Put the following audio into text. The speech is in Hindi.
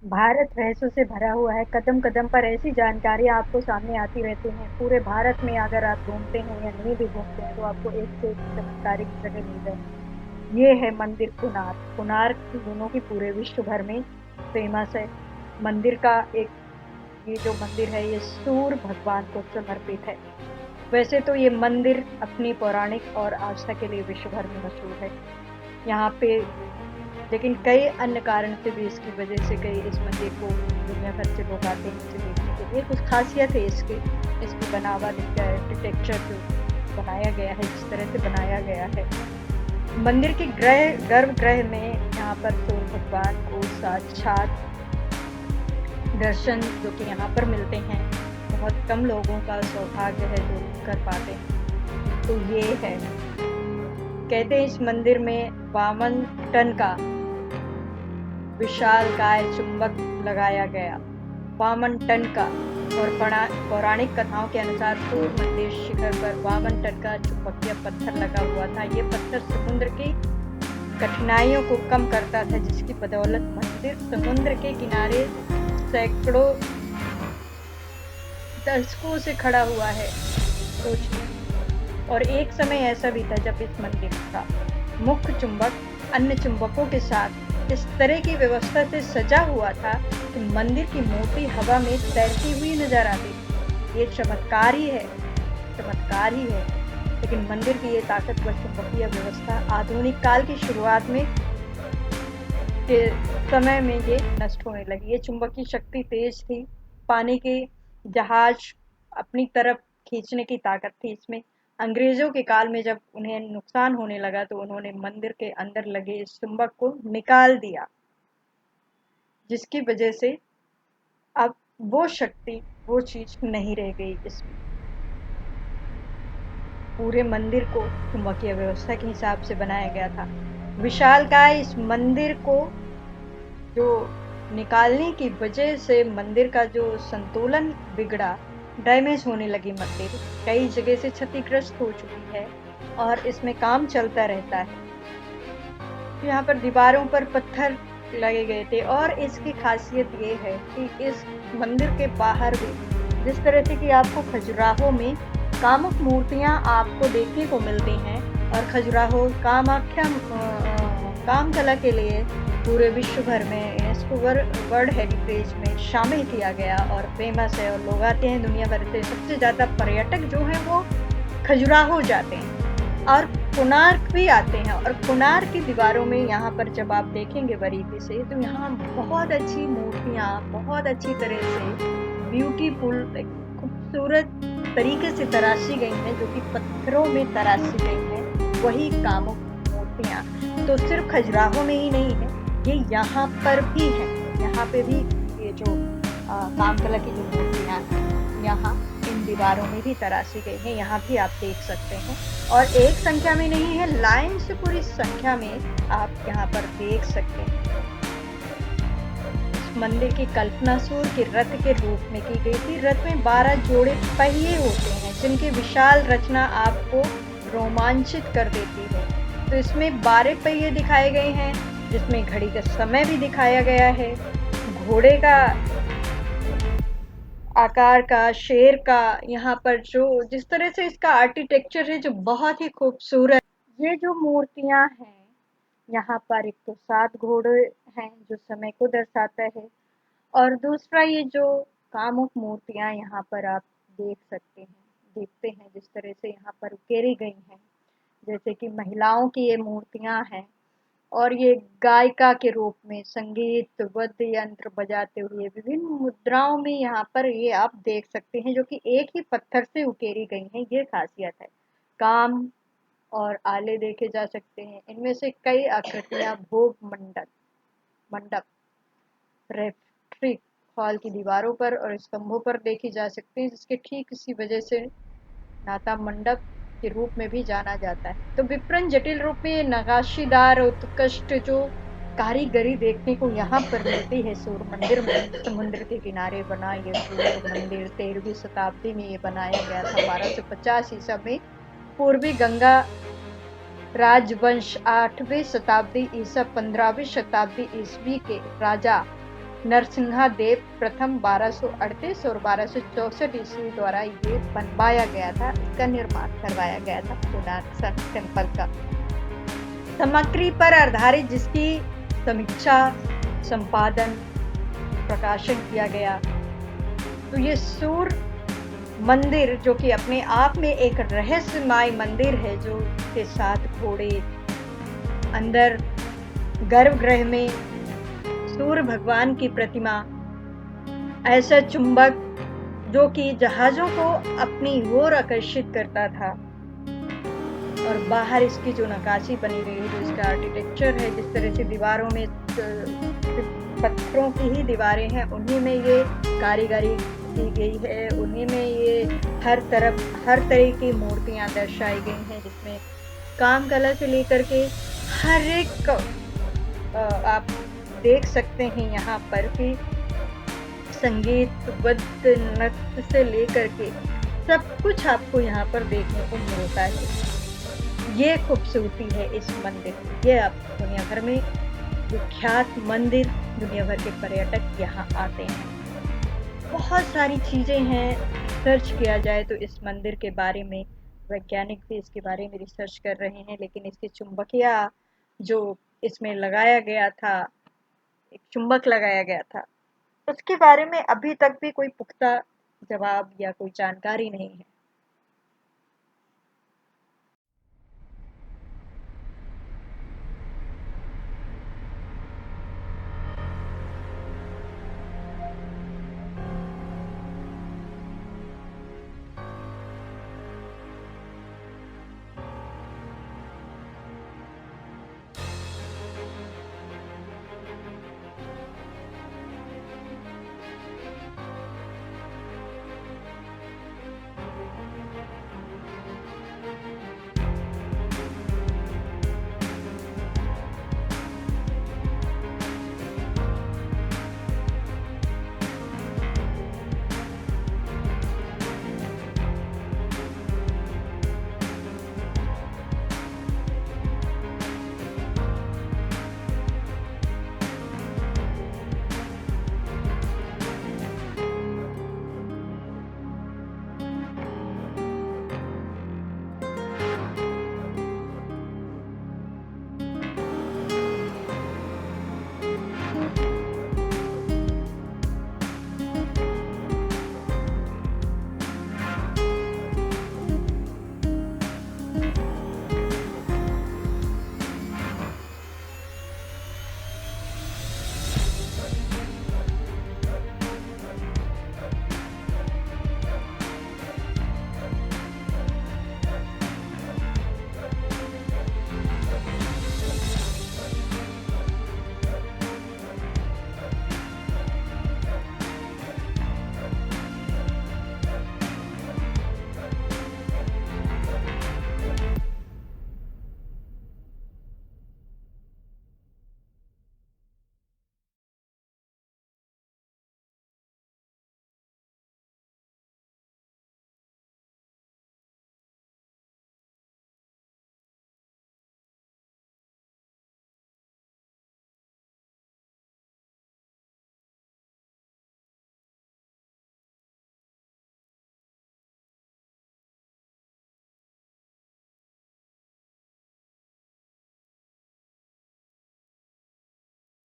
भारत रहस्यों से भरा हुआ है। कदम कदम पर ऐसी जानकारियां आपको सामने आती रहती हैं। पूरे भारत में अगर आप घूमते हैं या नहीं भी घूमते हैं तो आपको एक से एक चमत्कारिक जगह मिल जाएंगी। ये है मंदिर कोणार्क। कोणार्क दोनों की पूरे विश्व भर में फेमस है। मंदिर का एक ये जो मंदिर है ये सूर्य भगवान को समर्पित है। वैसे तो ये मंदिर अपनी पौराणिक और आस्था के लिए विश्व भर में मशहूर है। यहाँ पे लेकिन कई अन्य कारण से भी इसकी वजह से कई इस मंदिर को दुनिया भर से लोग आते हैं इसे देखने के लिए। कुछ खासियत है इसकी बनावट, इसका आर्किटेक्चर जो बनाया गया है, जिस तरह से बनाया गया है। मंदिर के गर्भगृह में यहाँ पर सूर्य भगवान को साक्षात दर्शन जो कि यहाँ पर मिलते हैं। बहुत कम लोगों का सौभाग्य है जो कर पाते हैं। तो ये है, कहते हैं इस मंदिर में 52 टन का विशालकाय चुंबक लगाया गया। 52 टन का। और पौराणिक कथाओं के अनुसार सूर्य मंदिर शिखर पर 52 टन का चुंबकीय पत्थर लगा हुआ था। ये पत्थर समुद्र की कठिनाइयों को कम करता था, जिसकी बदौलत मंदिर समुद्र के किनारे सैकड़ों दशकों से खड़ा हुआ है। सोचिए। और एक समय ऐसा भी था जब इस मंदिर का मुख्य चुंबक अन्य चुंबकों के साथ इस तरह की व्यवस्था से सजा हुआ था कि मंदिर की मूर्ति हवा में तैरती हुई नजर आती थी। ये चमत्कार ही है, चमत्कार ही है। लेकिन मंदिर की ये ताकतवर चुंबकीय व्यवस्था आधुनिक काल की शुरुआत में के समय में ये नष्ट होने लगी। ये चुंबकीय शक्ति तेज थी, पानी के जहाज अपनी तरफ खींचने की ताकत थी इसमें। अंग्रेजों के काल में जब उन्हें नुकसान होने लगा तो उन्होंने मंदिर के अंदर लगे इस चुंबक को निकाल दिया, जिसकी वजह से अब वो शक्ति, वो चीज नहीं रह गई इसमें। पूरे मंदिर को चुंबकीय व्यवस्था के हिसाब से बनाया गया था। विशालकाय इस मंदिर को जो निकालने की वजह से मंदिर का जो संतुलन बिगड़ा, डैमेज होने लगी मंदिर, कई जगह से क्षतिग्रस्त हो चुकी है और इसमें काम चलता रहता है। तो यहाँ पर दीवारों पर पत्थर लगे गए थे। और इसकी खासियत ये है कि इस मंदिर के बाहर भी जिस तरह से कि आपको खजुराहो में कामुक मूर्तियां आपको देखने को मिलती हैं, और खजुराहो कामाख्या काम कला के लिए पूरे विश्व भर में यूनेस्को वर्ल्ड हेरिटेज में शामिल किया गया और फेमस है। और लोग आते हैं दुनिया भर से। सबसे ज़्यादा पर्यटक जो हैं वो खजुराहो जाते हैं और कोणार्क भी आते हैं। और कोणार्क की दीवारों में यहाँ पर जब आप देखेंगे बारीकी से तो यहाँ बहुत अच्छी मूर्तियाँ बहुत अच्छी तरह से ब्यूटीफुल, खूबसूरत तरीके से तराशी गई हैं, जो कि पत्थरों में तराशी गई हैं वही कामुक मूर्तियाँ। तो सिर्फ खजुराहो में ही नहीं है, ये यहाँ पर भी है। यहाँ पे भी ये जो कामकला की जो मूर्तियाँ हैं यहाँ इन दीवारों में भी तराशी गई हैं, यहाँ भी आप देख सकते हैं। और एक संख्या में नहीं है, लाइन से पूरी संख्या में आप यहाँ पर देख सकते हैं। इस मंदिर की कल्पना सूर्य के रथ के रूप में की गई थी। रथ में 12 जोड़े पहिए होते हैं, जिनकी विशाल रचना आपको रोमांचित कर देती है। तो इसमें 12 पहिए दिखाए गए हैं, जिसमें घड़ी का समय भी दिखाया गया है, घोड़े का आकार का, शेर का, यहाँ पर जो जिस तरह से इसका आर्किटेक्चर है जो बहुत ही खूबसूरत। ये जो मूर्तियां हैं यहाँ पर, एक तो 7 घोड़े हैं जो समय को दर्शाता है, और दूसरा ये जो कामुक मूर्तियां यहाँ पर आप देख सकते हैं, देखते हैं जिस तरह से यहाँ पर उकेरी गई हैं, जैसे कि महिलाओं की ये मूर्तियां हैं। और ये गायिका के रूप में संगीत वाद्य यंत्र बजाते हुए विभिन्न मुद्राओं में यहाँ पर ये आप देख सकते हैं, जो कि एक ही पत्थर से उकेरी गई हैं। ये खासियत है। काम और आले देखे जा सकते हैं। इनमें से कई आकृतियां भोग मंडप मंडप रेफ्ट्री हॉल की दीवारों पर और स्तंभों पर देखी जा सकती हैं, जिसके ठीक इसी वजह से नाता मंडप के रूप में भी जाना जाता है। तो विप्रन जटिल रूप में नकाशीदार उत्कृष्ट जो कारीगरी देखने को यहाँ पर मिलती है सूर्य मंदिर में। समुद्र के किनारे बना ये सूर्य मंदिर 13वीं शताब्दी में ये बनाया गया था। 1250 ईसा में पूर्वी गंगा राजवंश 8वीं शताब्दी ईसा 15वीं शताब्दी ईस्वी के राजा नरसिंहा देव प्रथम 1238 और 1264 ईस्वी द्वारा ये बनवाया गया था, इसका निर्माण करवाया गया था कोणार्क सन टेम्पल का। सामग्री पर आधारित जिसकी समीक्षा, संपादन, प्रकाशन किया गया। तो ये सूर्य मंदिर जो कि अपने आप में एक रहस्यमय मंदिर है, जो के 7 घोड़े, अंदर गर्भगृह में सूर्य भगवान की प्रतिमा, ऐसा चुंबक जो कि जहाजों को अपनी ओर आकर्षित करता था, और बाहर इसकी जो नक्काशी बनी गई है, जो इसका आर्किटेक्चर है, जिस तरह से दीवारों में पत्थरों की ही दीवारें हैं, उन्हीं में ये कारीगरी की गई है, उन्हीं में ये हर तरह की मूर्तियां दर्शाई गई हैं, जिसमें काम कला से लेकर के हर एक आप देख सकते हैं यहाँ पर कि संगीत, वाद्य, नृत्य से लेकर के सब कुछ आपको यहाँ पर देखने को मिलता है। ये खूबसूरती है इस मंदिर की। ये आप दुनिया भर में विख्यात मंदिर, दुनिया भर के पर्यटक यहाँ आते हैं। बहुत सारी चीज़ें हैं, सर्च किया जाए तो इस मंदिर के बारे में, वैज्ञानिक भी इसके बारे में रिसर्च कर रहे हैं, लेकिन इसकी चुंबकीय जो इसमें लगाया गया था, एक चुंबक लगाया गया था, उसके बारे में अभी तक भी कोई पुख्ता जवाब या कोई जानकारी नहीं है।